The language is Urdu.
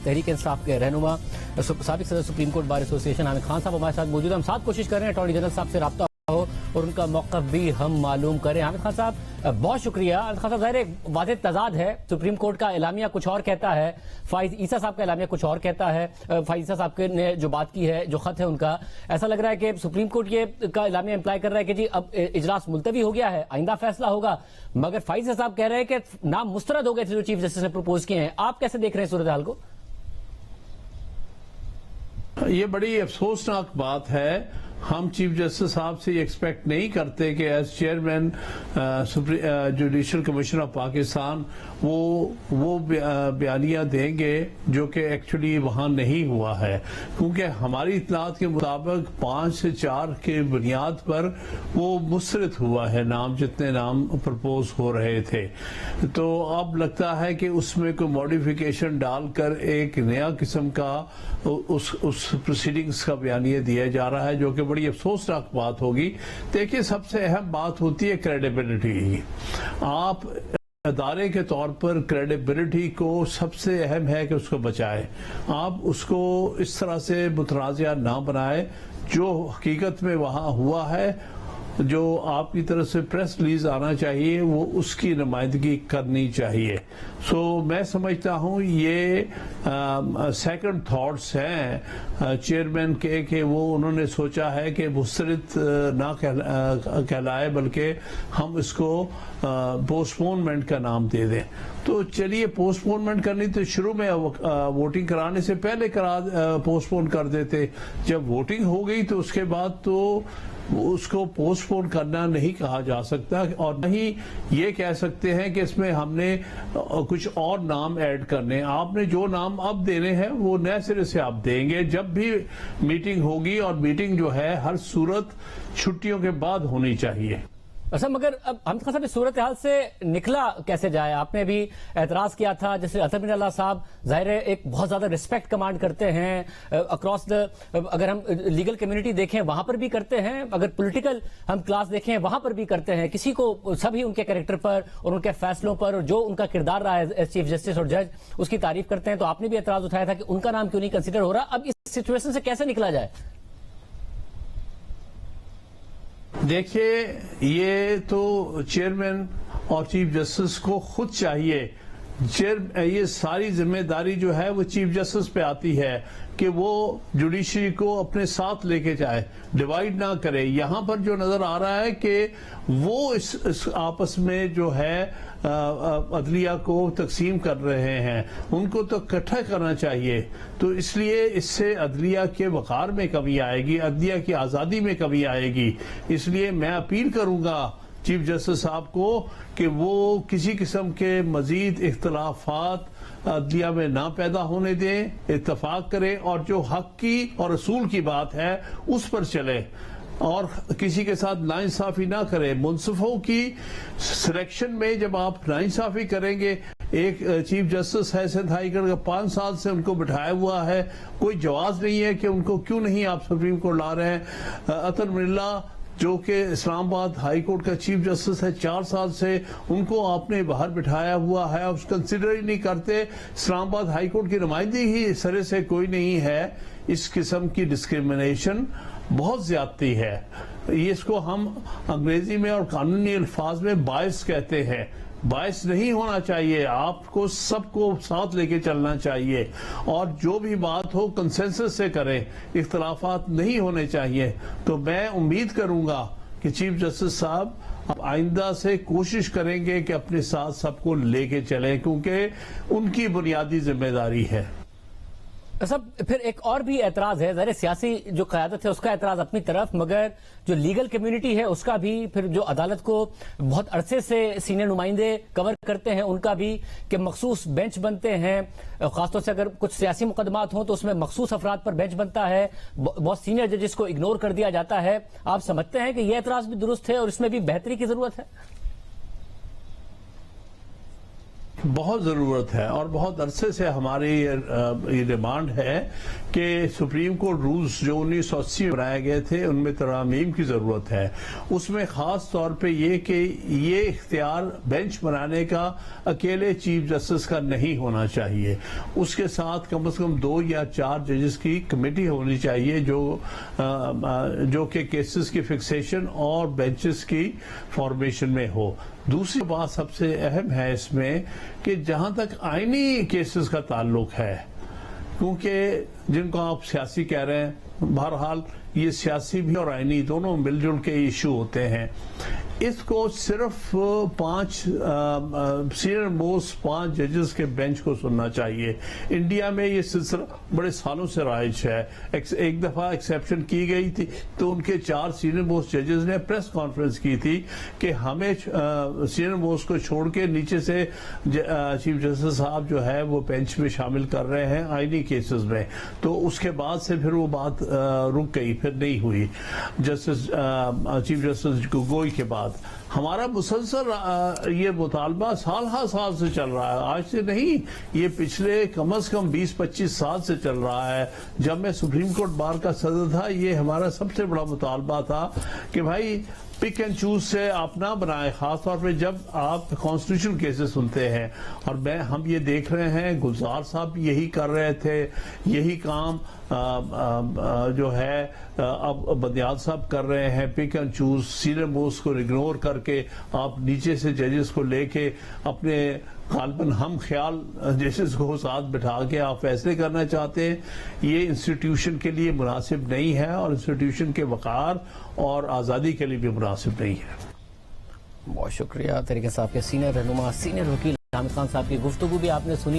تحریک انصاف کے رہنما سابق صدر سپریم کورٹ بار ایسوسی ایشن حامد خان صاحب ہمارے ساتھ موجود ہیں. ہم ساتھ کوشش کر رہے ہیں اٹارنی جنرل صاحب سے رابطہ ہو اور ان کا موقف بھی ہم معلوم کریں. حامد خان صاحب بہت شکریہ. حامد خان صاحب ظاہر ایک واضح تضاد ہے, سپریم کورٹ کا اعلامیہ کچھ اور کہتا ہے, فائز عیسیٰ صاحب کا اعلامیہ کچھ اور کہتا ہے. فائز عیسیٰ صاحب نے جو بات کی ہے, جو خط ہے ان کا, ایسا لگ رہا ہے کہ سپریم کورٹ یہ کا اعلامیہ امپلائی کر رہا ہے کہ جی اب اجلاس ملتوی ہو گیا ہے, آئندہ فیصلہ ہوگا, مگر فائز عیسیٰ صاحب کہہ رہے ہیں کہ نام مسترد ہو گئے تھے جو چیف جسٹس نے پروپوز کیے ہیں. آپ کیسے دیکھ رہے ہیں صورتحال کو؟ یہ بڑی افسوسناک بات ہے. ہم چیف جسٹس صاحب سے یہ ایکسپیکٹ نہیں کرتے کہ as chairman judicial commission of Pakistan وہ بیانیہ دیں گے جو کہ ایکچولی وہاں نہیں ہوا ہے, کیونکہ ہماری اطلاعات کے مطابق 5 سے 4 کے بنیاد پر وہ مسترد ہوا ہے نام, جتنے نام پرپوز ہو رہے تھے. تو اب لگتا ہے کہ اس میں کوئی موڈیفیکیشن ڈال کر ایک نیا قسم کا اس پروسیڈنگز کا بیانیہ دیا جا رہا ہے, جو کہ بڑی افسوسناک بات ہوگی. دیکھیے, سب سے اہم بات ہوتی ہے کریڈیبلٹی. آپ ادارے کے طور پر کریڈیبلٹی کو سب سے اہم ہے کہ اس کو بچائیں. آپ اس کو اس طرح سے متنازع نہ بنائیں. جو حقیقت میں وہاں ہوا ہے, جو آپ کی طرف سے پریس ریلیز آنا چاہیے, وہ اس کی نمائندگی کرنی چاہیے. میں سمجھتا ہوں یہ سیکنڈ تھاٹس ہیں چیئرمین کے, کہ وہ انہوں نے سوچا ہے کہ مسترد نہ کہلائے بلکہ ہم اس کو پوسٹ-پونمنٹ کا نام دے دیں. تو چلیے, پوسٹ-پونمنٹ کرنی تو شروع میں ووٹنگ کرانے سے پہلے پوسٹ پون کر دیتے. جب ووٹنگ ہو گئی تو اس کے بعد تو اس کو پوسٹ پون کرنا نہیں کہا جا سکتا, اور نہ ہی یہ کہہ سکتے ہیں کہ اس میں ہم نے کچھ اور نام ایڈ کرنے. آپ نے جو نام اب دینے ہیں وہ نئے سرے سے آپ دیں گے جب بھی میٹنگ ہوگی, اور میٹنگ جو ہے ہر صورت چھٹیوں کے بعد ہونی چاہیے. اچھا, مگر اب حامد خان صاحب اس صورتحال سے نکلا کیسے جائے؟ آپ نے بھی اعتراض کیا تھا, جیسے اطہر بن اللہ صاحب ظاہر ہے ایک بہت زیادہ ریسپیکٹ کمانڈ کرتے ہیں اکراس اگر ہم لیگل کمیونٹی دیکھیں وہاں پر بھی کرتے ہیں, اگر پولیٹیکل ہم کلاس دیکھیں وہاں پر بھی کرتے ہیں. کسی کو سبھی ان کے کریکٹر پر اور ان کے فیصلوں پر اور جو ان کا کردار رہا ہے ایز چیف جسٹس اور جج, اس کی تعریف کرتے ہیں. تو آپ نے بھی اعتراض اٹھایا تھا کہ ان کا نام کیوں نہیں کنسیڈر ہو رہا. اب اس سچویشن سے کیسے نکلا جائے؟ دیکھیے, یہ تو چیئرمین اور چیف جسٹس کو خود چاہیے. یہ ساری ذمہ داری جو ہے وہ چیف جسٹس پہ آتی ہے کہ وہ جوڈیشری کو اپنے ساتھ لے کے جائے, ڈیوائیڈ نہ کرے. یہاں پر جو نظر آ رہا ہے کہ وہ اس آپس میں جو ہے عدلیہ کو تقسیم کر رہے ہیں, ان کو تو اکٹھا کرنا چاہیے. تو اس لیے اس سے عدلیہ کے وقار میں کمی آئے گی, عدلیہ کی آزادی میں کمی آئے گی. اس لیے میں اپیل کروں گا چیف جسٹس صاحب کو کہ وہ کسی قسم کے مزید اختلافات عدلیہ میں نہ پیدا ہونے دیں, اتفاق کریں, اور جو حق کی اور اصول کی بات ہے اس پر چلے, اور کسی کے ساتھ ناانصافی نہ کرے. منصفوں کی سلیکشن میں جب آپ ناانصافی کریں گے, ایک چیف جسٹس ہے سندھ ہائی کورٹ کا 5 سال سے ان کو بٹھایا ہوا ہے, کوئی جواز نہیں ہے کہ ان کو کیوں نہیں آپ سپریم کورٹ لا رہے ہیں. اطہر بن اللہ جو کہ اسلام آباد ہائی کورٹ کا چیف جسٹس ہے 4 سال سے, ان کو آپ نے باہر بٹھایا ہوا ہے, آپ کنسیڈر ہی نہیں کرتے. اسلام آباد ہائی کورٹ کی نمائندگی ہی سرے سے کوئی نہیں ہے. اس قسم کی ڈسکریمنیشن بہت زیادتی ہے. اس کو ہم انگریزی میں اور قانونی الفاظ میں باعث کہتے ہیں. باعث نہیں ہونا چاہیے, آپ کو سب کو ساتھ لے کے چلنا چاہیے, اور جو بھی بات ہو کنسنسس سے کریں, اختلافات نہیں ہونے چاہیے. تو میں امید کروں گا کہ چیف جسٹس صاحب اب آئندہ سے کوشش کریں گے کہ اپنے ساتھ سب کو لے کے چلیں, کیونکہ ان کی بنیادی ذمہ داری ہے. سب پھر ایک اور بھی اعتراض ہے, ظاہر سیاسی جو قیادت ہے اس کا اعتراض اپنی طرف, مگر جو لیگل کمیونٹی ہے اس کا بھی, پھر جو عدالت کو بہت عرصے سے سینئر نمائندے کور کرتے ہیں ان کا بھی, کہ مخصوص بینچ بنتے ہیں. خاص طور سے اگر کچھ سیاسی مقدمات ہوں تو اس میں مخصوص افراد پر بینچ بنتا ہے, بہت سینئر ججز کو اگنور کر دیا جاتا ہے. آپ سمجھتے ہیں کہ یہ اعتراض بھی درست ہے اور اس میں بھی بہتری کی ضرورت ہے؟ بہت ضرورت ہے اور بہت عرصے سے ہماری یہ ڈیمانڈ ہے کہ سپریم کورٹ رولز جو 1980 میں بنائے گئے تھے ان میں ترامیم کی ضرورت ہے. اس میں خاص طور پہ یہ کہ یہ اختیار بینچ بنانے کا اکیلے چیف جسٹس کا نہیں ہونا چاہیے. اس کے ساتھ کم از کم 2 یا 4 ججز کی کمیٹی ہونی چاہیے جو کہ کیسز کی فکسیشن اور بینچز کی فارمیشن میں ہو. دوسری بات سب سے اہم ہے اس میں کہ جہاں تک آئینی کیسز کا تعلق ہے، کیونکہ جن کو آپ سیاسی کہہ رہے ہیں، بہرحال یہ سیاسی بھی اور آئینی دونوں مل جل کے ایشو ہوتے ہیں. اس کو صرف 5 سینئر موسٹ 5 ججز کے بینچ کو سننا چاہیے. انڈیا میں یہ سلسلہ بڑے سالوں سے رائج ہے. ایک دفعہ ایکسیپشن کی گئی تھی تو ان کے 4 سینئر موسٹ ججز نے پریس کانفرنس کی تھی کہ ہمیں سینئر موسٹ کو چھوڑ کے نیچے سے چیف جسٹس صاحب جو ہے وہ بینچ میں شامل کر رہے ہیں آئینی کیسز میں. تو اس کے بعد سے پھر وہ بات رک گئی، پھر نہیں ہوئی. چیف جسٹس گوگوئی کے بعد ہمارا مسلسل یہ مطالبہ سال ہر سال سے چل رہا ہے، آج سے نہیں، یہ پچھلے کم از کم 20-25 سال سے چل رہا ہے. جب میں سپریم کورٹ بار کا صدر تھا یہ ہمارا سب سے بڑا مطالبہ تھا کہ بھائی پک اینڈ چوز سے آپ نہ بنائیں، خاص طور پہ جب آپ کانسٹیٹیوشن کیسز سنتے ہیں. اور ہم یہ دیکھ رہے ہیں گلزار صاحب یہی کر رہے تھے، یہی کام جو ہے اب بندیال صاحب کر رہے ہیں. Pick and choose, senior most کو اگنور کر کے آپ نیچے سے ججز کو لے کے اپنے غالباً ہم خیال ججز کو ساتھ بٹھا کے آپ فیصلے کرنا چاہتے ہیں. یہ انسٹیٹیوشن کے لیے مناسب نہیں ہے اور انسٹیٹیوشن کے وقار اور آزادی کے لیے بھی مناسب نہیں ہے. بہت شکریہ. تحریک انصاف کے سینئر رہنما، سینئر وکیل حامد خان صاحب کی گفتگو بھی آپ نے سنی.